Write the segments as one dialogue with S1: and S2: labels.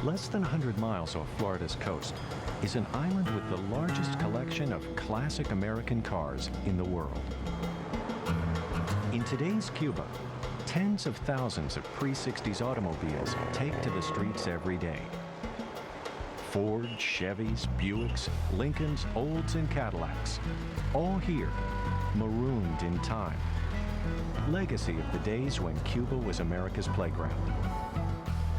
S1: Less than 100 miles off Florida's coast is an island with the largest collection of classic American cars in the world. In today's Cuba, tens of thousands of pre-60s automobiles take to the streets every day. Ford, Chevys, Buicks, Lincolns, Olds, and Cadillacs, all here, marooned in time. Legacy of the days when Cuba was America's playground.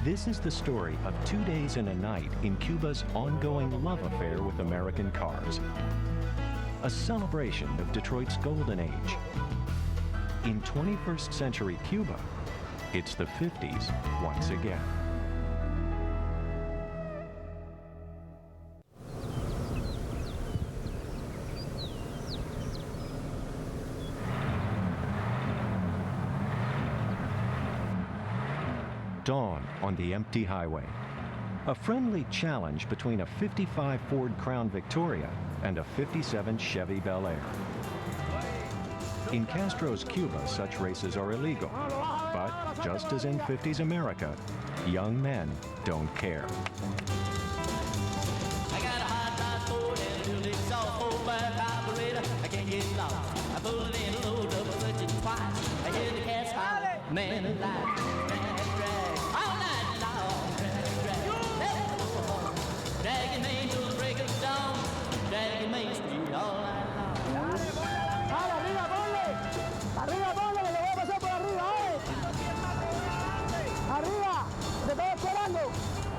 S1: This is the story of 2 days and a night in Cuba's ongoing love affair with American cars. A celebration of Detroit's golden age. In 21st century Cuba, it's the 50s once again. Dawn on the empty highway. A friendly challenge between a 55 Ford Crown Victoria and a 57 Chevy Bel Air. In Castro's Cuba, such races are illegal. But just as in 50s America, young men don't care.
S2: I got a hot rod Ford and a little exhaust 4-5 carburetor. I can't get lost. I pull it in a low double clutch it twice. I hear the cats holler, man alive. Dragging Main to the break of dawn, dragging Main Street all night long.
S3: Arriba, ponle, que lo voy a pasar por arriba, Arriba, te estoy esperando.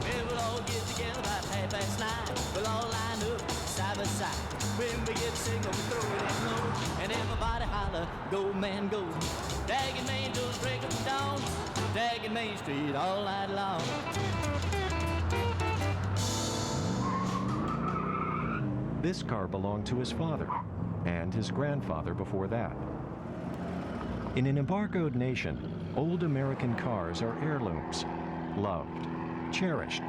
S2: Well, we'll all get together about 9:30. We'll all line up side by side. When we get signal, we throw it in low, and everybody holler, go man, go. Dragging Main to the break of dawn, dragging Main Street all night long.
S1: This car belonged to his father, and his grandfather before that. In an embargoed nation, old American cars are heirlooms, loved, cherished,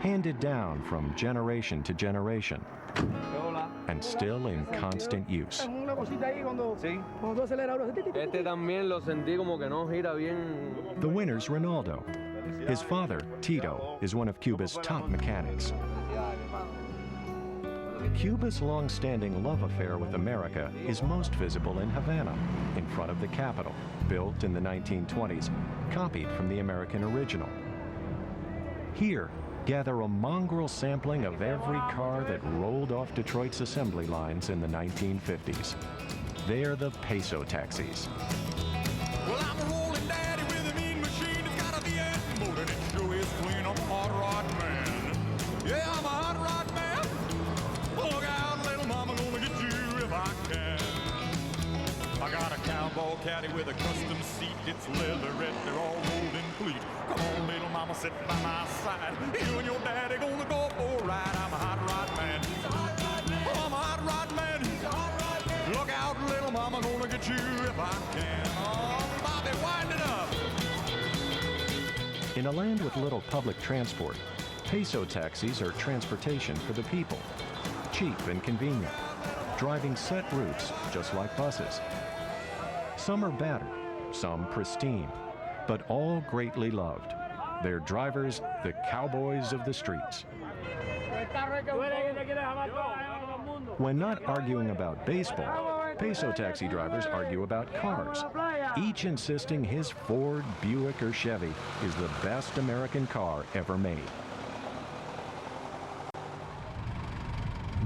S1: handed down from generation to generation, and still in constant use.
S4: Sí. Este también lo sentí como que no gira bien.
S1: The winner's Ronaldo. His father, Tito, is one of Cuba's top mechanics. Cuba's long-standing love affair with America is most visible in Havana, in front of the Capitol, built in the 1920s, copied from the American original. Here, gather a mongrel sampling of every car that rolled off Detroit's assembly lines in the 1950s. They're the peso taxis.
S5: Well, I'm a rolling daddy with a mean machine. It's got a V8 motor and it sure is clean. I'm a hot rod man. Yeah, I'm a hot rod man. Look out, little mama, gonna get you if I can. I got a cowboy caddy with a custom seat. It's leatherette, they're all rolled in cleat. Come on, little mama, sit by my side. You and your daddy gonna go for a ride. I'm a hot rod man. Oh, I'm a hot rod man. Look out, little mama, gonna get you if I can. Oh, Bobby, wind it up.
S1: In a land with little public transport, peso taxis are transportation for the people. Cheap and convenient, driving set routes just like buses. Some are battered, some pristine, but all greatly loved. Their drivers, the cowboys of the streets. When not arguing about baseball, peso taxi drivers argue about cars, each insisting his Ford, Buick, or Chevy is the best American car ever made.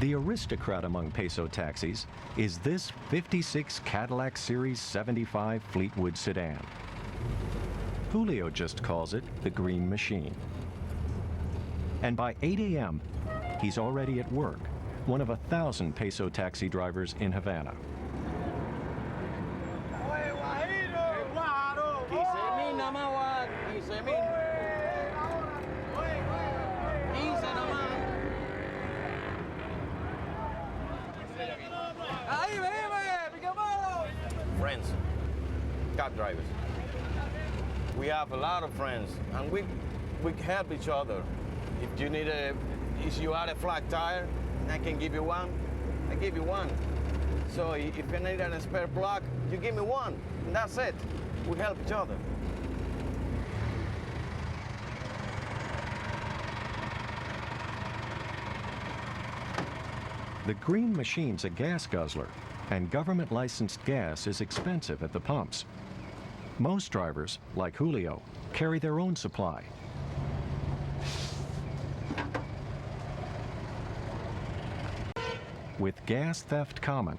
S1: The aristocrat among peso taxis is this 56 Cadillac Series 75 Fleetwood sedan. Julio just calls it the Green Machine. And by 8 a.m., he's already at work, one of 1,000 peso taxi drivers in Havana.
S4: Friends, cab drivers. We have a lot of friends, and we help each other. If you need if you had a flat tire, I can give you one. I give you one. So if you need a spare plug, you give me one, and that's it. We help each other.
S1: The green machine's a gas guzzler, and government-licensed gas is expensive at the pumps. Most drivers, like Julio, carry their own supply. With gas theft common,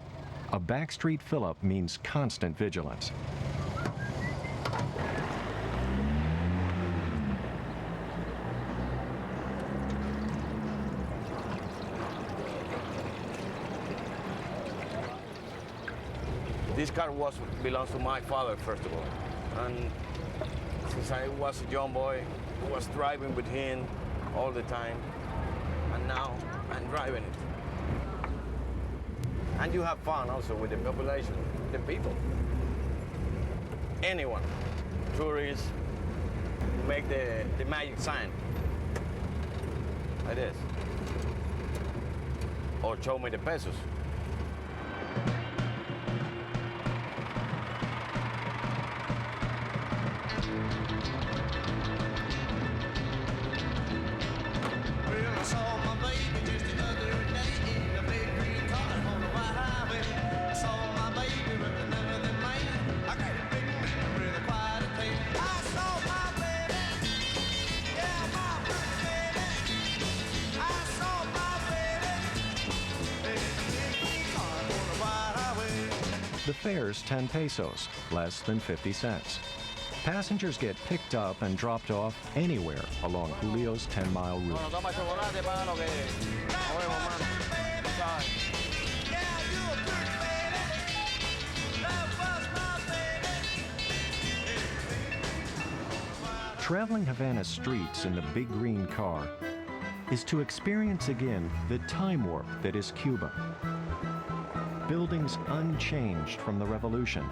S1: a backstreet fill-up means constant vigilance.
S4: This car belongs to my father, first of all. And since I was a young boy, I was driving with him all the time. And now I'm driving it. And you have fun also with the population, the people. Anyone, tourists, make the magic sign, like this. Or show me the pesos.
S1: The fare's 10 pesos, less than 50 cents. Passengers get picked up and dropped off anywhere along Julio's 10-mile route. Traveling Havana's streets in the big green car is to experience again the time warp that is Cuba. Buildings unchanged from the revolution.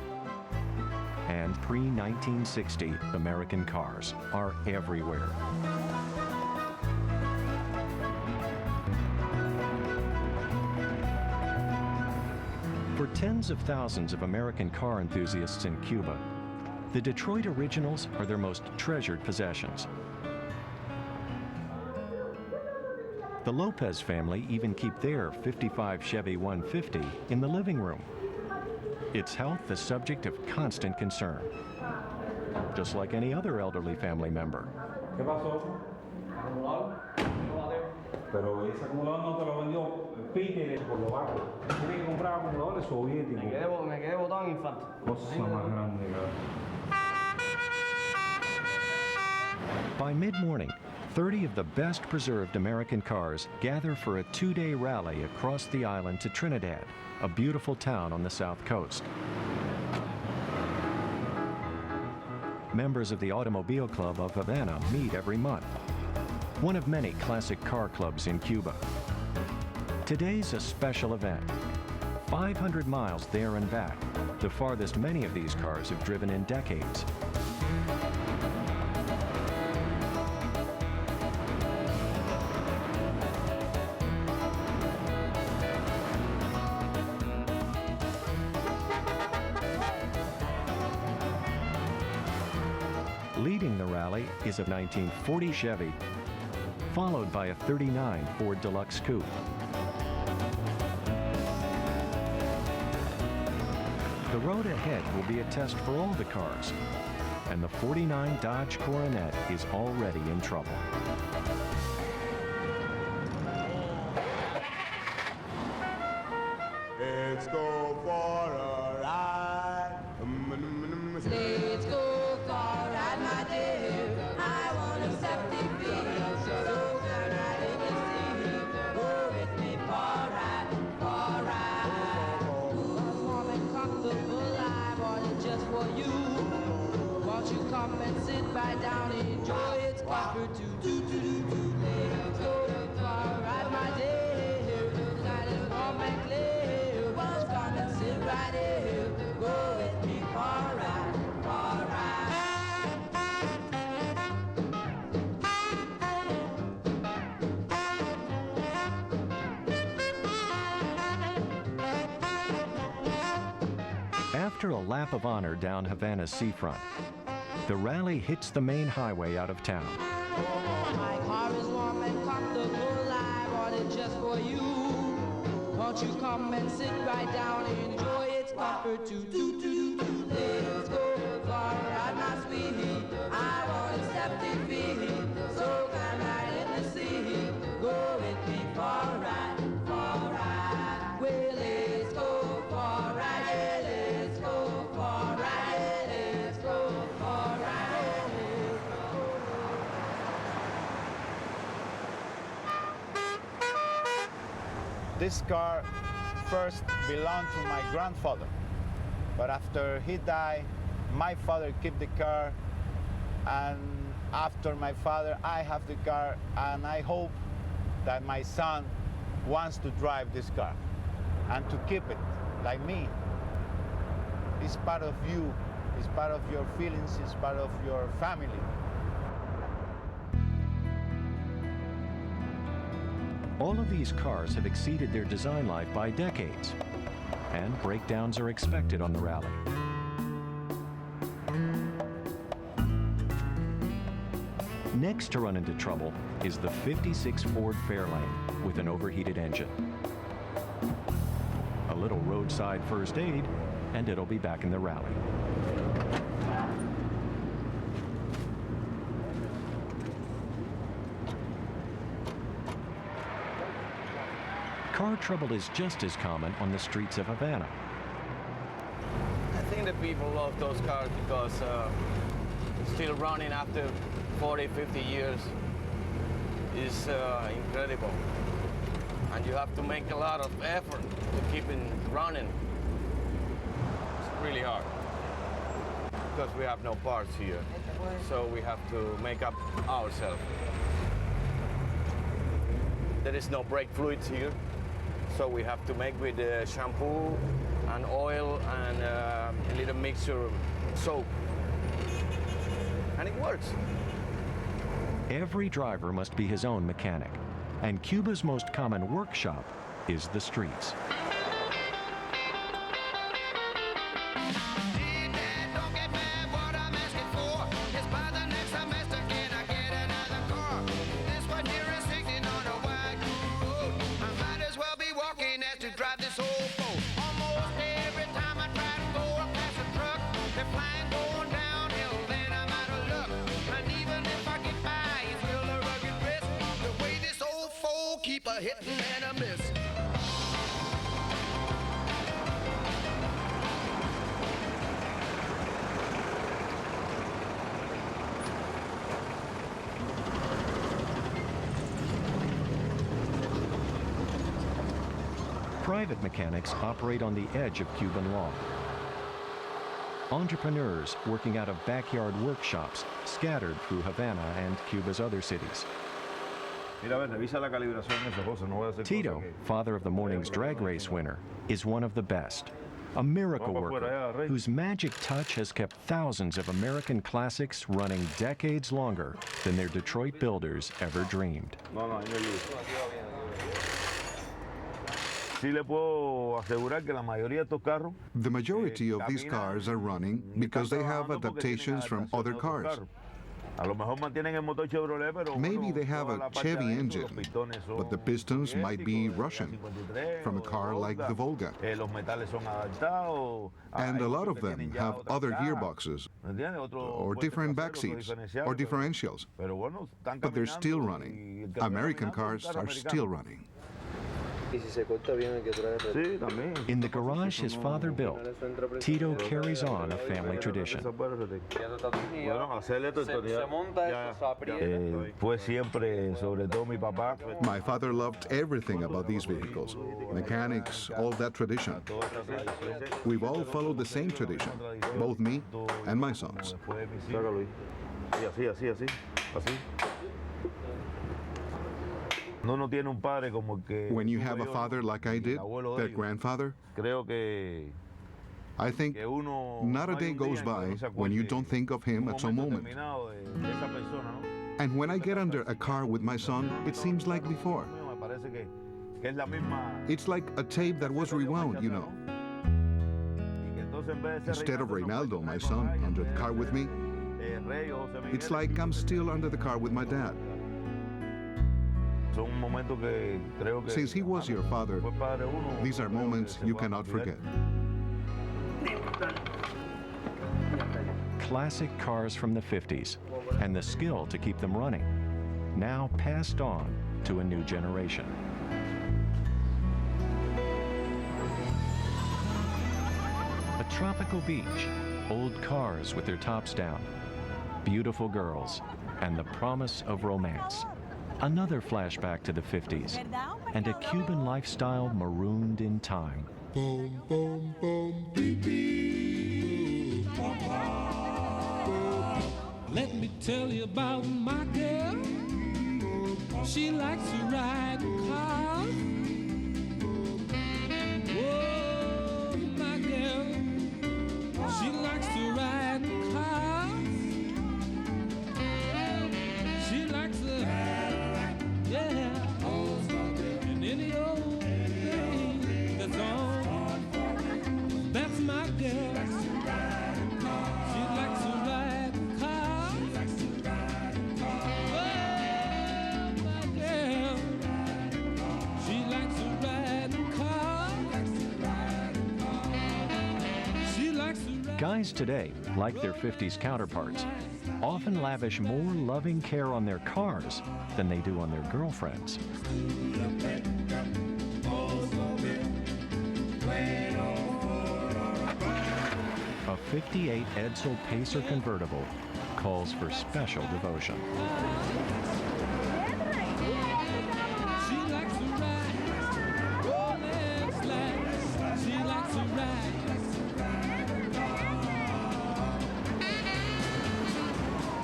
S1: And pre-1960 American cars are everywhere. For tens of thousands of American car enthusiasts in Cuba, the Detroit Originals are their most treasured possessions. The Lopez family even keep their 55 Chevy 150 in the living room. Its health the subject of constant concern, just like any other elderly family member.
S6: ¿Qué pasó? ¿Acumulador? Pero ese acumulador no te lo vendió Peter por lo bajo. Tiene que comprar acumuladores soviéticos.
S7: Me quedé botado en infarto.
S6: Cosa más grande,
S1: By mid-morning, 30 of the best preserved American cars gather for a 2-day rally across the island to Trinidad, a beautiful town on the south coast. Members of the Automobile Club of Havana meet every month, one of many classic car clubs in Cuba. Today's a special event. 500 miles there and back, the farthest many of these cars have driven in decades. Leading the rally is a 1940 Chevy, followed by a 39 Ford Deluxe Coupe. The road ahead will be a test for all the cars, and the 49 Dodge Coronet is already in trouble.
S5: Let's go for a ride.
S8: Let's go for a ride, my dear. I want to set the field. So turn right in the sea. Go with me for a ride, for a ride. Ooh, warm and comfortable, I bought it just for you. Won't you come and sit right down, enjoy its comfort too. Let's go for a ride, my dear. Tonight is warm and clear. Won't you come and sit right here? Go with me for a ride, for a ride.
S1: After a lap of honor down Havana's seafront, the rally hits the main highway out of town.
S8: My car is warm and comfortable, I bought it just for you. Won't you come and sit right down and enjoy its comfort too? Let's go for a ride, my sweetie. I want a septic fee, so come right in the sea. Go with me for a ride, for a ride. Well, let's go for a ride, yeah, let's go for a ride, yeah, let's go for a ride, let's go.
S7: This car first belonged to my grandfather, but after he died, my father kept the car, and after my father, I have the car, and I hope that my son wants to drive this car and to keep it like me. It's part of you, it's part of your feelings, it's part of your family.
S1: All of these cars have exceeded their design life by decades, and breakdowns are expected on the rally. Next to run into trouble is the 56 Ford Fairlane with an overheated engine. A little roadside first aid, and it'll be back in the rally. Car trouble is just as common on the streets of Havana.
S4: I think that people love those cars because still running after 40, 50 years is incredible. And you have to make a lot of effort to keep it running. It's really hard because we have no parts here. So we have to make up ourselves. There is no brake fluids here. So we have to make with shampoo and oil and a little mixture of soap. And it works.
S1: Every driver must be his own mechanic, and Cuba's most common workshop is the streets. Private mechanics operate on the edge of Cuban law. Entrepreneurs working out of backyard workshops scattered through Havana and Cuba's other cities. Tito, father of the morning's drag race winner, is one of the best. A miracle worker whose magic touch has kept thousands of American classics running decades longer than their Detroit builders ever dreamed.
S9: The majority of these cars are running because they have adaptations from other cars. Maybe they have a Chevy engine, but the pistons might be Russian, from a car like the Volga. And a lot of them have other gearboxes, or different back seats, or differentials. But they're still running. American cars are still running.
S1: In the garage his father built, Tito carries on a family tradition.
S9: My father loved everything about these vehicles, mechanics, all that tradition. We've all followed the same tradition, both me and my sons. When you have a father like I did, their grandfather, I think not a day goes by when you don't think of him at some moment. And when I get under a car with my son, it seems like before. It's like a tape that was rewound, you know. Instead of Reynaldo, my son, under the car with me, it's like I'm still under the car with my dad. Since he was your father, these are moments you cannot forget.
S1: Classic cars from the 50s and the skill to keep them running, now passed on to a new generation. A tropical beach, old cars with their tops down, beautiful girls, and the promise of romance. Another flashback to the 50s, and a Cuban lifestyle marooned in time.
S5: Boom, boom, boom, beep, beep. Let me tell you about my girl. She likes to ride cars. Oh, my girl. She likes to ride cars. She likes to, yeah, and any old thing that's on. That's my girl. She likes to ride cars. Oh, my girl. She likes to ride cars. She likes to ride.
S1: Guys today, like their 50s counterparts, often lavish more loving care on their cars than they do on their girlfriends. A 58 Edsel Pacer convertible calls for special devotion.
S5: She likes to ride. Oh, let's slide. She likes to ride.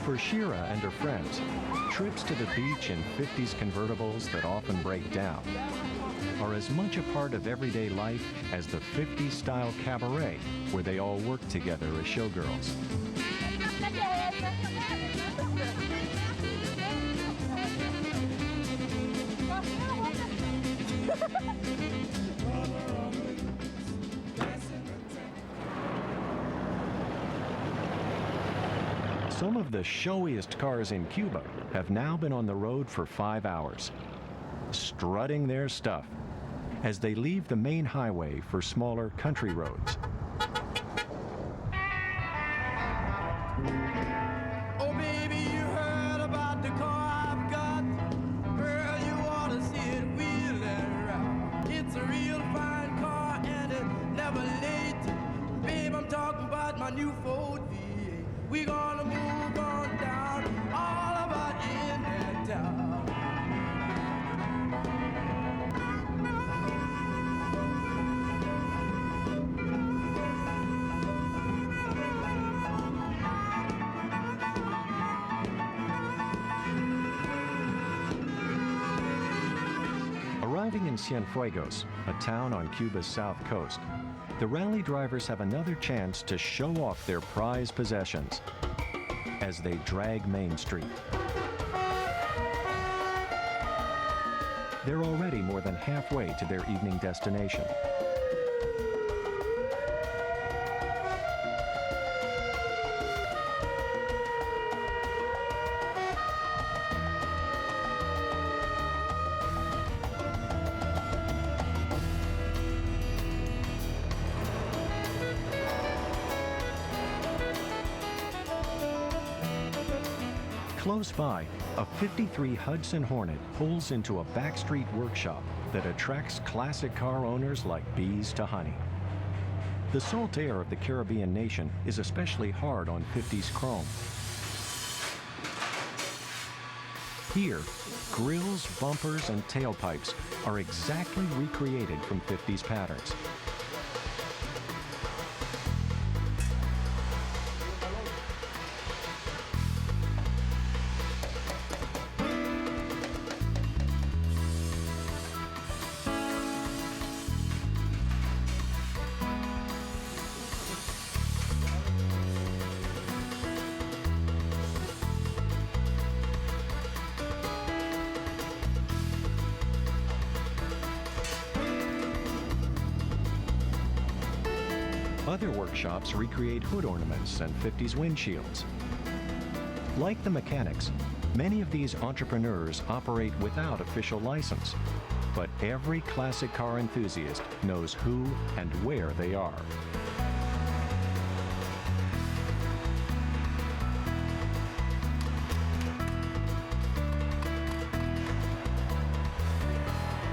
S1: For Shira and her friends, trips to the beach in 50s convertibles that often break down are as much a part of everyday life as the 50s style cabaret where they all work together as showgirls. Some of the showiest cars in Cuba have now been on the road for 5 hours, strutting their stuff as they leave the main highway for smaller country roads.
S2: Oh, baby, you heard about the car I've got. Girl, you ought to see it wheeling around. It's a real fine car and it's never late. Babe, I'm talking about my new Ford V8. We gonna move on down, all about in that town.
S1: Arriving in Cienfuegos, a town on Cuba's south coast, the rally drivers have another chance to show off their prized possessions as they drag Main Street. They're already more than halfway to their evening destination. Close by, a 53 Hudson Hornet pulls into a backstreet workshop that attracts classic car owners like bees to honey. The salt air of the Caribbean nation is especially hard on 50s chrome. Here, grills, bumpers, and tailpipes are exactly recreated from 50s patterns. Other workshops recreate hood ornaments and 50s windshields. Like the mechanics, many of these entrepreneurs operate without official license. But every classic car enthusiast knows who and where they are.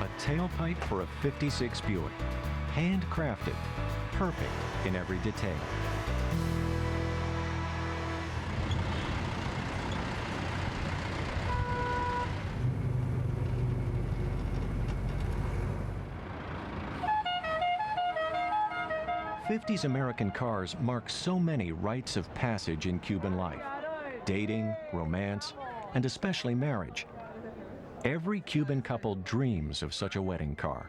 S1: A tailpipe for a '56 Buick, handcrafted, perfect in every detail. '50s American cars mark so many rites of passage in Cuban life: dating, romance, and especially marriage. Every Cuban couple dreams of such a wedding car.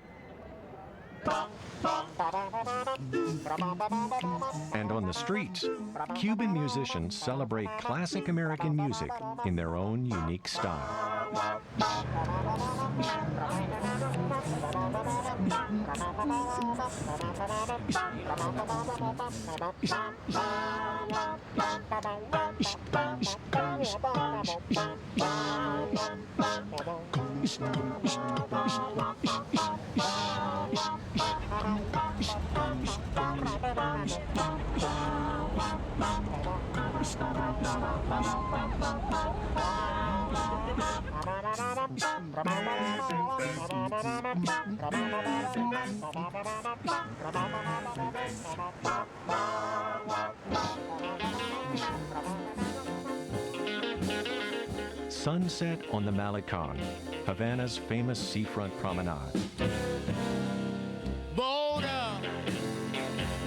S1: And on the streets, Cuban musicians celebrate classic American music in their own unique style. Sunset on the Malecon, Havana's famous seafront promenade.
S2: Boat up,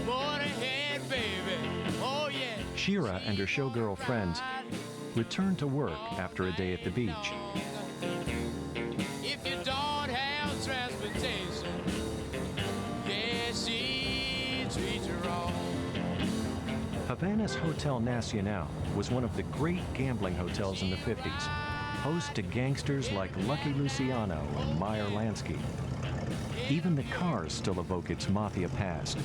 S2: boat ahead, baby. Oh yeah.
S1: Shira and her showgirl friends return to work after a day at the beach.
S2: If you don't have transportation, yes, she treats you wrong.
S1: Havana's Hotel Nacional was one of the great gambling hotels in the 50s, host to gangsters like Lucky Luciano and Meyer Lansky. Even the cars still evoke its mafia past.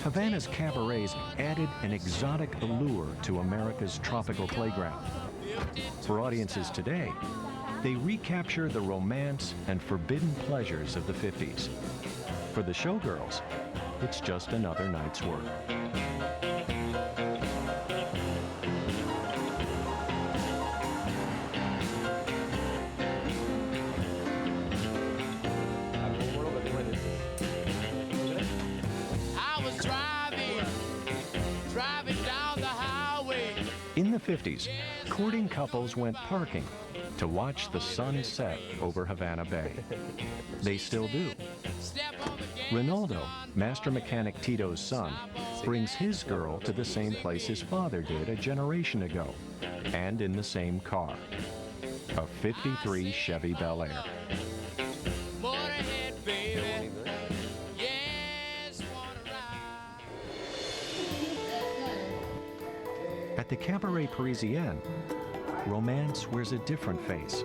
S1: Havana's cabarets added an exotic allure to America's tropical playground. For audiences today, they recapture the romance and forbidden pleasures of the 50s. For the showgirls, it's just another night's work.
S2: I was driving down the highway.
S1: In the 50s, courting couples went parking to watch the sun set over Havana Bay. They still do. Ronaldo, master mechanic Tito's son, brings his girl to the same place his father did a generation ago, and in the same car, a '53 Chevy Bel Air. At the Cabaret Parisien, romance wears a different face.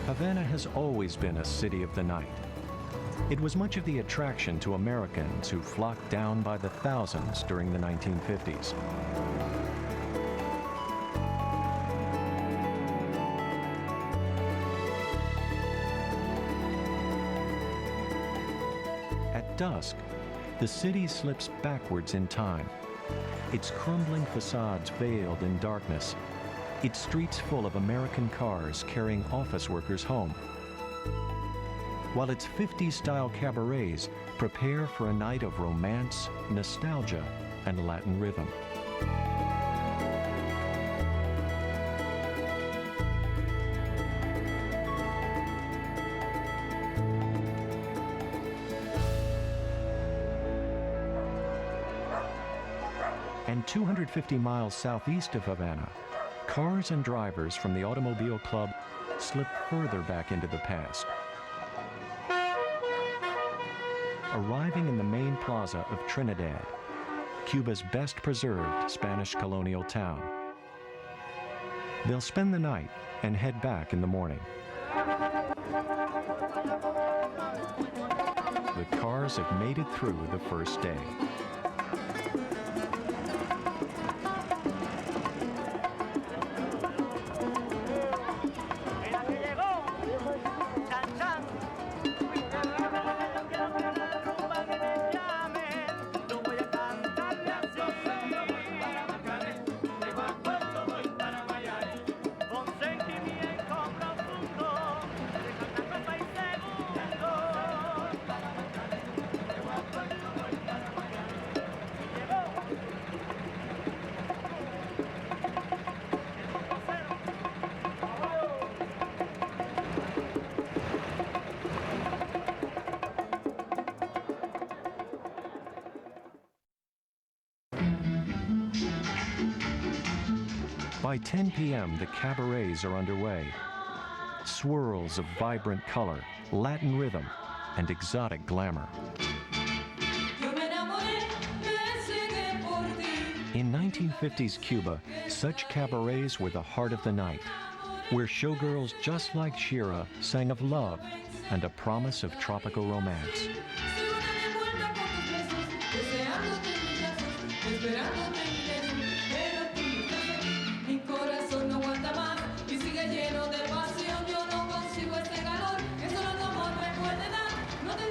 S1: Havana has always been a city of the night. It was much of the attraction to Americans who flocked down by the thousands during the 1950s. At dusk, the city slips backwards in time, its crumbling facades veiled in darkness, its streets full of American cars carrying office workers home, while its 50s-style cabarets prepare for a night of romance, nostalgia, and Latin rhythm. And 250 miles southeast of Havana, cars and drivers from the Automobile Club slip further back into the past. Arriving in the main plaza of Trinidad, Cuba's best preserved Spanish colonial town. They'll spend the night and head back in the morning. the cars have made it through the first day. By 10 p.m., the cabarets are underway. Swirls of vibrant color, Latin rhythm, and exotic glamour. In 1950s Cuba, such cabarets were the heart of the night, where showgirls just like Shira sang of love and a promise of tropical romance.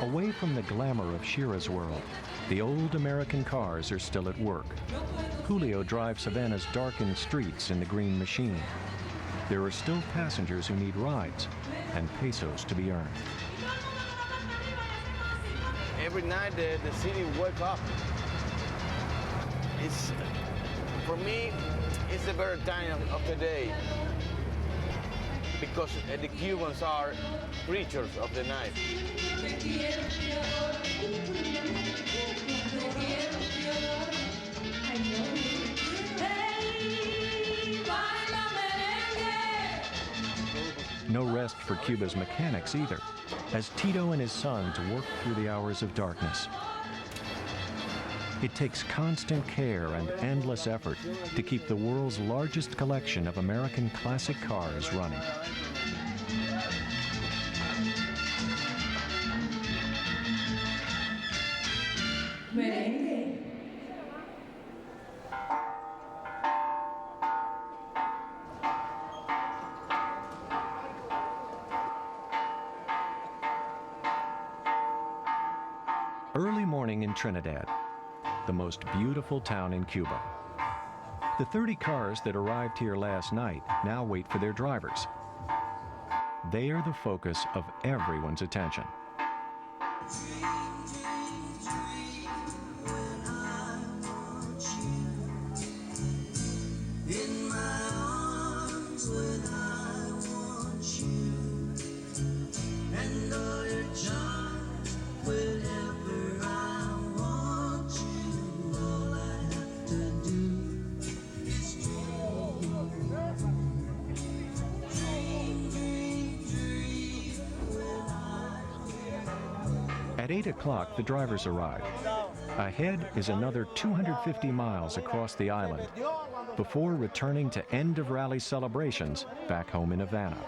S1: Away from the glamour of Shira's world, the old American cars are still at work. Julio drives Havana's darkened streets in the green machine. There are still passengers who need rides and pesos to be earned.
S4: Every night the city wakes up. For me, it's the very time of the day, because the Cubans are creatures of the night.
S1: No rest for Cuba's mechanics either, as Tito and his sons work through the hours of darkness. It takes constant care and endless effort to keep the world's largest collection of American classic cars running.
S8: Merengue.
S1: Early morning in Trinidad, the most beautiful town in Cuba. The 30 cars that arrived here last night now wait for their drivers. They are the focus of everyone's attention. At 8 o'clock, the drivers arrive. Ahead is another 250 miles across the island before returning to end-of-rally celebrations back home in Havana.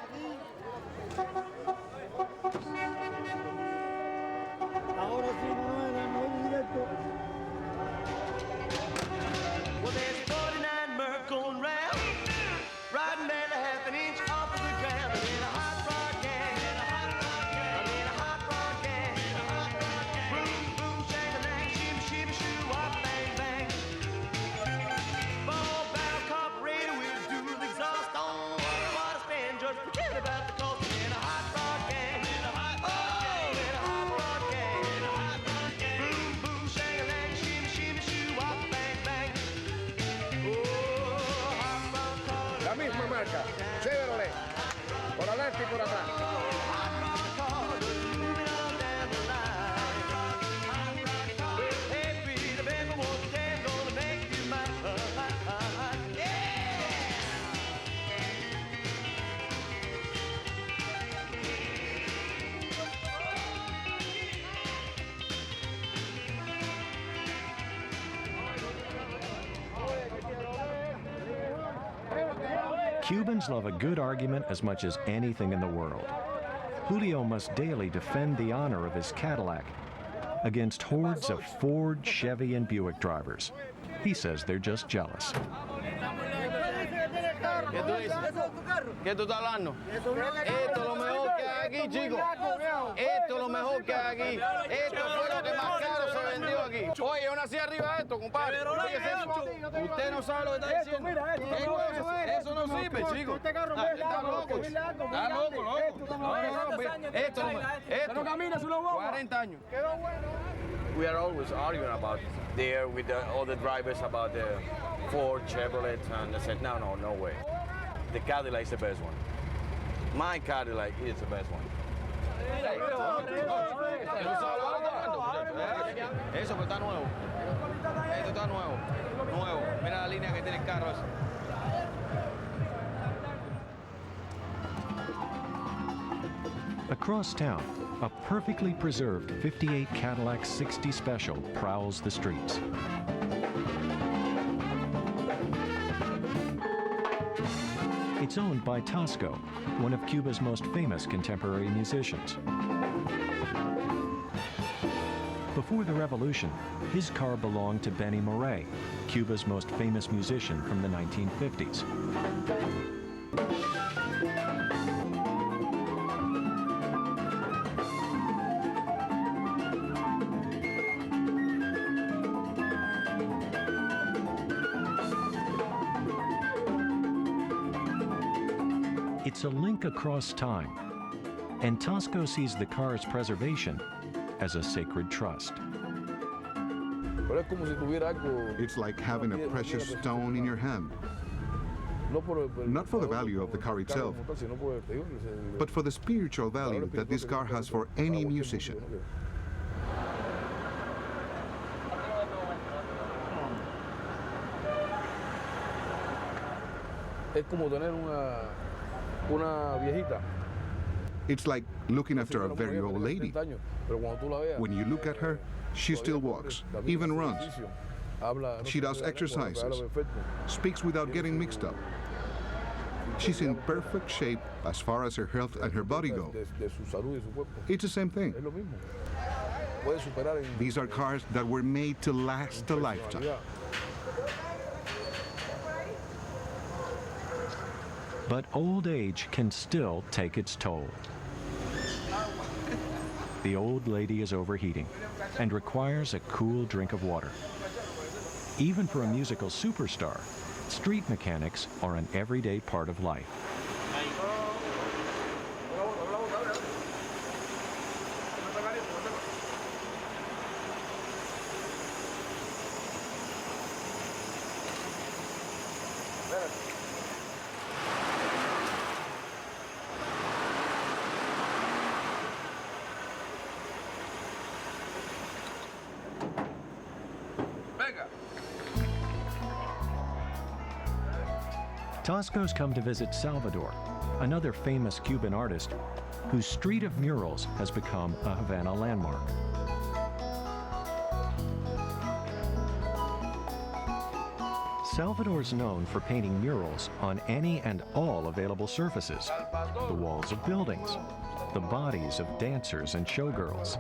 S10: Chevrolet, por adelante y por atrás.
S1: Cubans love a good argument as much as anything in the world. Julio must daily defend the honor of his Cadillac against hordes of Ford, Chevy, and Buick drivers. He says they're just jealous.
S4: ¿Qué tú dices? ¿Qué tú estás hablando? Esto es lo mejor que hay aquí, chicos. Esto es lo mejor que hay aquí. Esto fue lo que más caro se vendió aquí. Oye, yo nací arriba de esto, compadre. Usted no sabe lo que está diciendo. Eso no sirve, chicos. Está loco. Está loco, loco. Esto no camina su lobo. 40 años. We are always arguing about there with all the drivers about the Ford, Chevrolet, and they said, no way. The Cadillac is the best one. My Cadillac is the best one. Eso pues está nuevo. Esto está nuevo. Nuevo. Mira la línea que tiene el carro ese.
S1: Across town, a perfectly preserved 58 Cadillac 60 Special prowls the streets. It's owned by Tosco, one of Cuba's most famous contemporary musicians. Before the revolution, his car belonged to Benny Moré, Cuba's most famous musician from the 1950s. It's a link across time, and Tosco sees the car's preservation as a sacred trust.
S9: It's like having a precious stone in your hand. Not for the value of the car itself, but for the spiritual value that this car has for any musician. It's like looking after a very old lady. When you look at her, she still walks, even runs. She does exercises, speaks without getting mixed up. She's in perfect shape as far as her health and her body go. It's the same thing. These are cars that were made to last a lifetime.
S1: But old age can still take its toll. The old lady is overheating and requires a cool drink of water. Even for a musical superstar, street mechanics are an everyday part of life. Tosco's come to visit Salvador, another famous Cuban artist whose street of murals has become a Havana landmark. Salvador's known for painting murals on any and all available surfaces, the walls of buildings, the bodies of dancers and showgirls,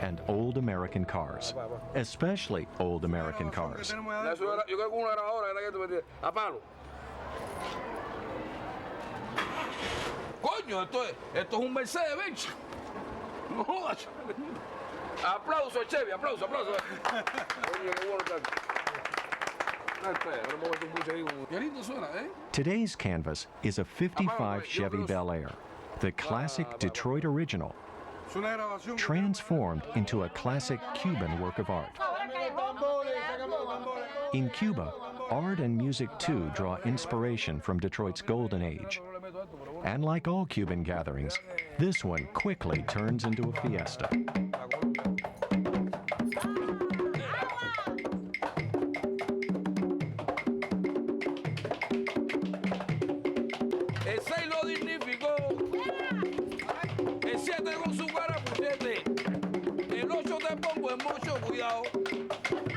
S1: and old American cars, especially old American cars.
S10: Coño, esto es un Mercedes-Benz. No jodas. Aplauso, Chevy, aplauso. Coño, qué bueno está.
S1: Today's canvas is a 55 Chevy Bel Air, the classic Detroit original, transformed into a classic Cuban work of art. In Cuba, art and music too draw inspiration from Detroit's golden age. And like all Cuban gatherings, this one quickly turns into a fiesta.
S10: El 6 lo dignificó, el 7 con su cara puchete, el 8 te pongo en mucho cuidado,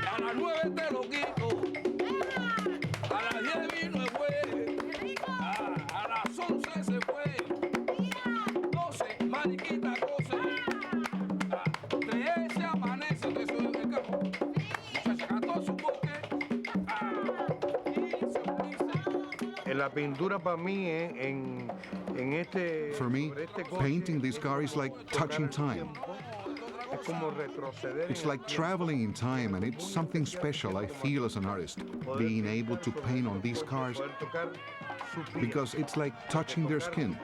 S10: a las 9 te lo quito, a las 10 vino el juez, a las 11 se fue, 12 mariquita 12, 13 amanece.
S9: For me, painting this car is like touching time. It's like traveling in time, and it's something special I feel as an artist, being able to paint on these cars, because it's like touching their skin.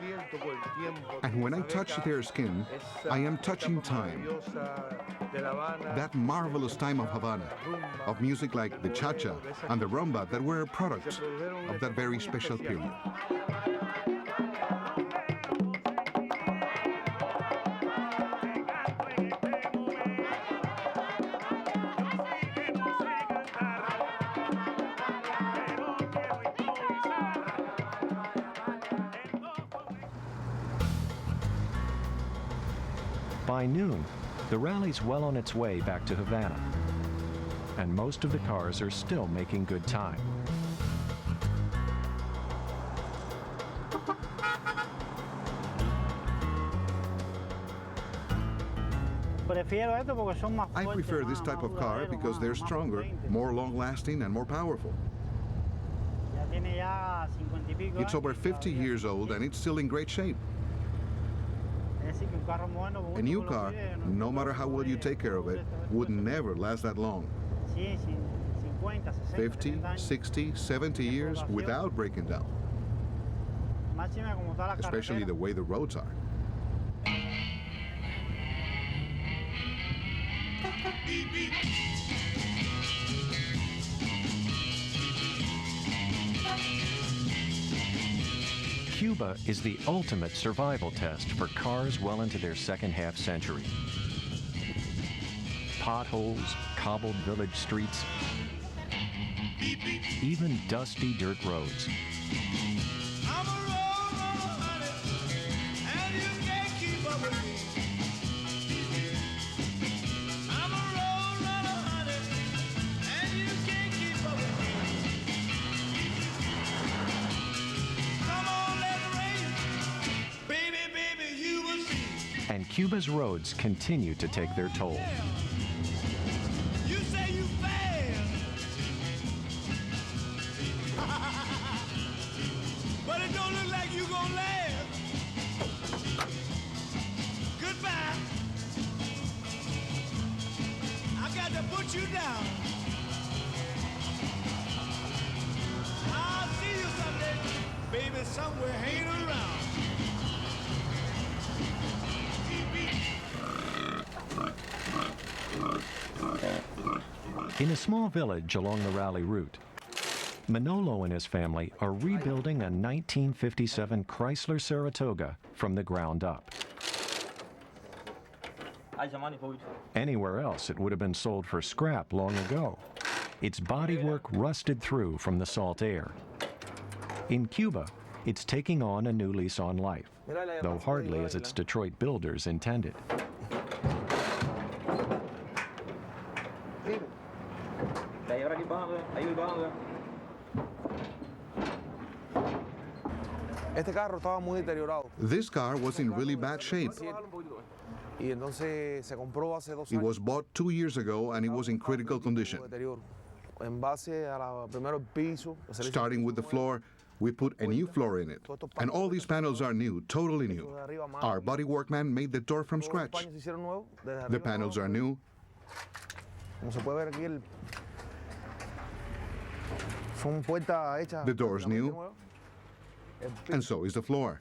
S9: And when I touch their skin, I am touching time. That marvelous time of Havana, of music like the cha-cha and the rumba that were a product of that very special period.
S1: By noon, the rally's well on its way back to Havana, and most of the cars are still making good time.
S9: I prefer this type of car because they're stronger, more long-lasting, and more powerful. It's over 50 years old and it's still in great shape. A new car, no matter how well you take care of it, would never last that long. 50, 60, 70 years without breaking down. Especially the way the roads are.
S1: Cuba is the ultimate survival test for cars well into their second half century. Potholes, cobbled village streets, even dusty dirt roads. And Cuba's roads continue to take their toll.
S2: You say you failed, but it don't look like you gonna last. Goodbye. I got to put you down. I'll see you someday, baby, somewhere hanging around.
S1: In a small village along the rally route, Manolo and his family are rebuilding a 1957 Chrysler Saratoga from the ground up. Anywhere else, it would have been sold for scrap long ago. Its bodywork rusted through from the salt air. In Cuba, it's taking on a new lease on life, though hardly as its Detroit builders intended.
S9: This car was in really bad shape. It was bought 2 years ago and it was in critical condition. Starting with the floor, we put a new floor in it. And all these panels are new, totally new. Our body workman made the door from scratch. The panels are new. The door's new. And so is the floor.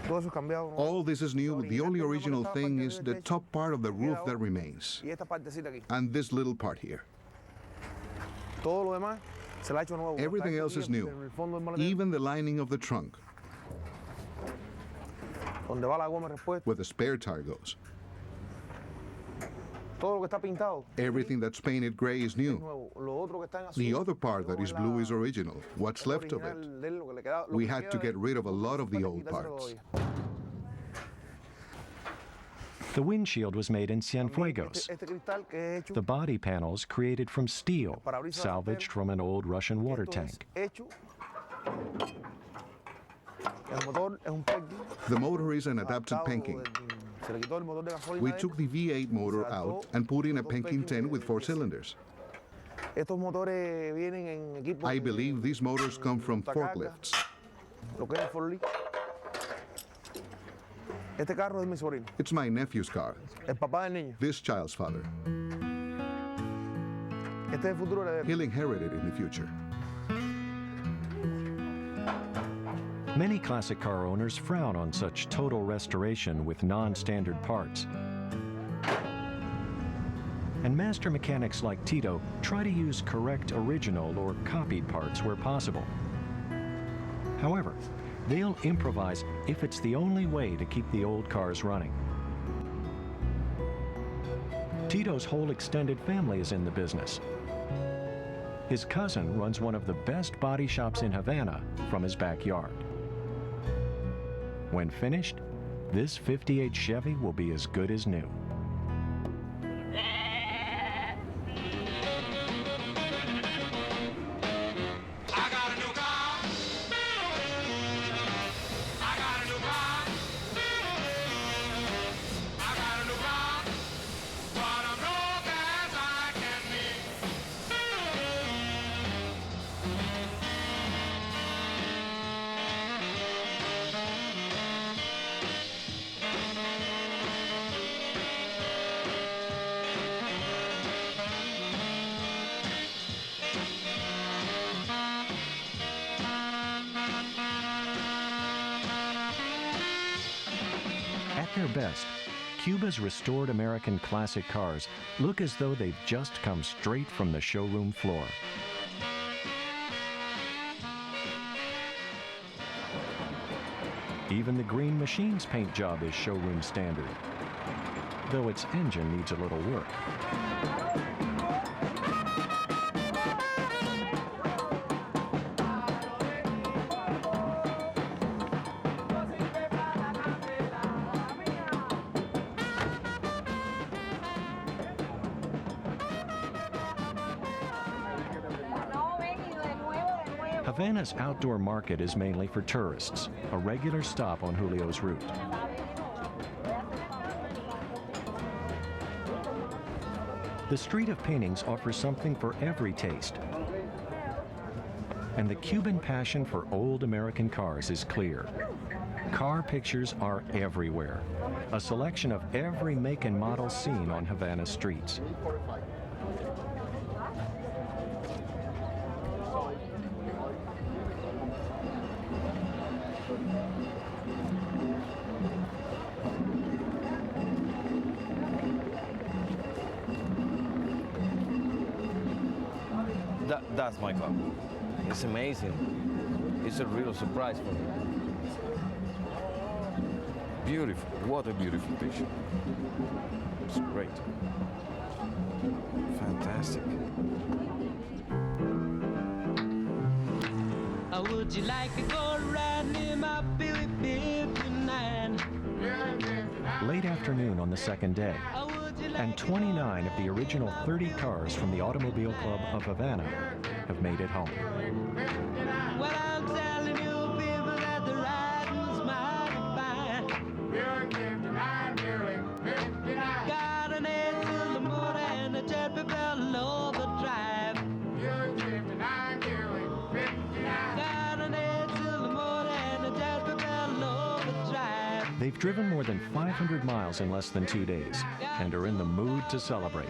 S9: All this is new. The only original thing is the top part of the roof that remains. And this little part here. Everything else is new. Even the lining of the trunk, where the spare tire goes. Everything that's painted gray is new. The other part that is blue is original, what's left of it. We had to get rid of a lot of the old parts.
S1: The windshield was made in Cienfuegos. The body panels created from steel, salvaged from an old Russian water tank.
S9: The motor is an adapted Penking. We took the V8 motor out and put in a Penking 10 with 4 cylinders.
S11: Estos motores vienen en equipos.
S9: I believe these motors come from forklifts.
S11: Lo que es el forklift. Este carro es mi sobrino.
S9: It's my nephew's car.
S11: El papá del niño.
S9: This child's father.
S11: Este es el futuro heredero.
S9: He'll inherit it in the future.
S1: Many classic car owners frown on such total restoration with non-standard parts. And master mechanics like Tito try to use correct original or copied parts where possible. However, they'll improvise if it's the only way to keep the old cars running. Tito's whole extended family is in the business. His cousin runs one of the best body shops in Havana from his backyard. When finished, this 58 Chevy will be as good as new. At their best, Cuba's restored American classic cars look as though they've just come straight from the showroom floor. Even the Green Machine's paint job is showroom standard, though its engine needs a little work. Havana's outdoor market is mainly for tourists, a regular stop on Julio's route. The Street of Paintings offers something for every taste. And the Cuban passion for old American cars is clear. Car pictures are everywhere, a selection of every make and model seen on Havana's streets.
S4: That's my car. It's amazing. It's a real surprise for me. Beautiful. What a beautiful picture. It's great. Fantastic.
S2: Would you like to go riding in my Billy 59?
S1: Late afternoon on the second day, and 29 of the original 30 cars from the Automobile Club of Havana have made it home.
S2: Well, I'm telling you, people, that the riding's mighty fine. Buick 59, Buick 59. Got an 8-cylinder and a jet propelled overdrive. Buick 59, Buick 59. Got an 8-cylinder and a jet propelled overdrive.
S1: They've driven more than 500 miles in less than 2 days and are in the mood to celebrate.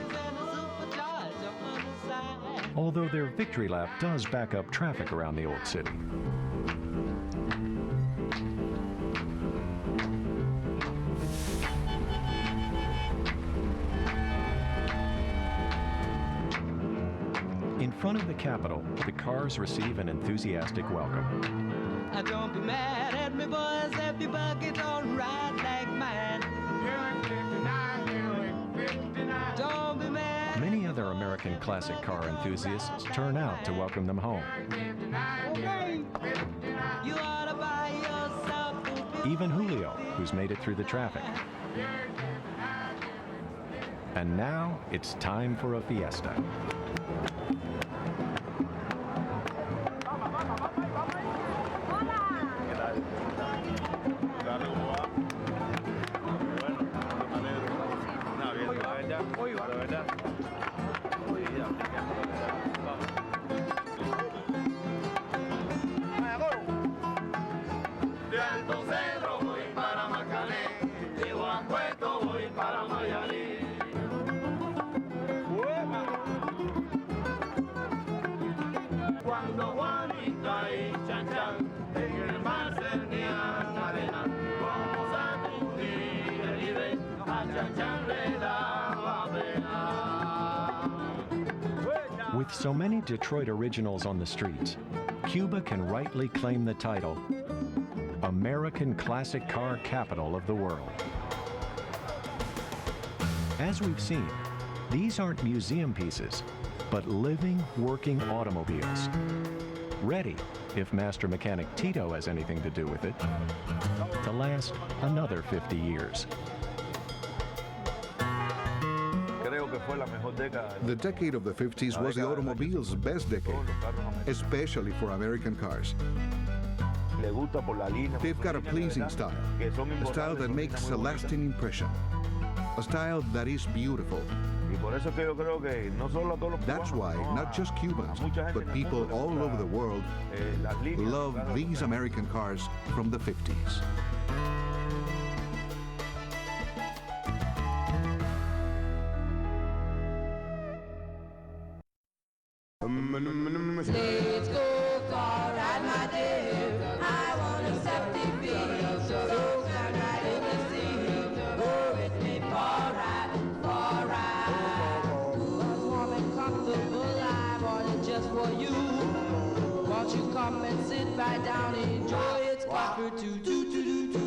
S1: Although their victory lap does back up traffic around the old city. In front of the Capitol, the cars receive an enthusiastic welcome.
S2: Don't be mad at me, boys, if your bucket don't ride like mine. Don't be mad.
S1: Many other American classic car enthusiasts turn out to welcome them home.
S2: You ought to buy yourself.
S1: Even Julio, who's made it through the traffic. And now it's time for a fiesta. With so many Detroit originals on the streets, Cuba can rightly claim the title American Classic Car Capital of the World. As we've seen, these aren't museum pieces, but living, working automobiles. Ready, if Master Mechanic Tito has anything to do with it, to last another 50 years.
S9: The decade of the 50s was the automobile's best decade, especially for American cars. They've got a pleasing style, a style that makes a lasting impression, a style that is beautiful. That's why not just Cubans, but people all over the world love these American cars from the 50s.
S8: Let's go car ride, my dear. I want to set the beat. So come right in the sea. Go with me for a ride. Ooh, warm and comfortable, I bought it just for you. Won't you come and sit right down, enjoy its Packard too.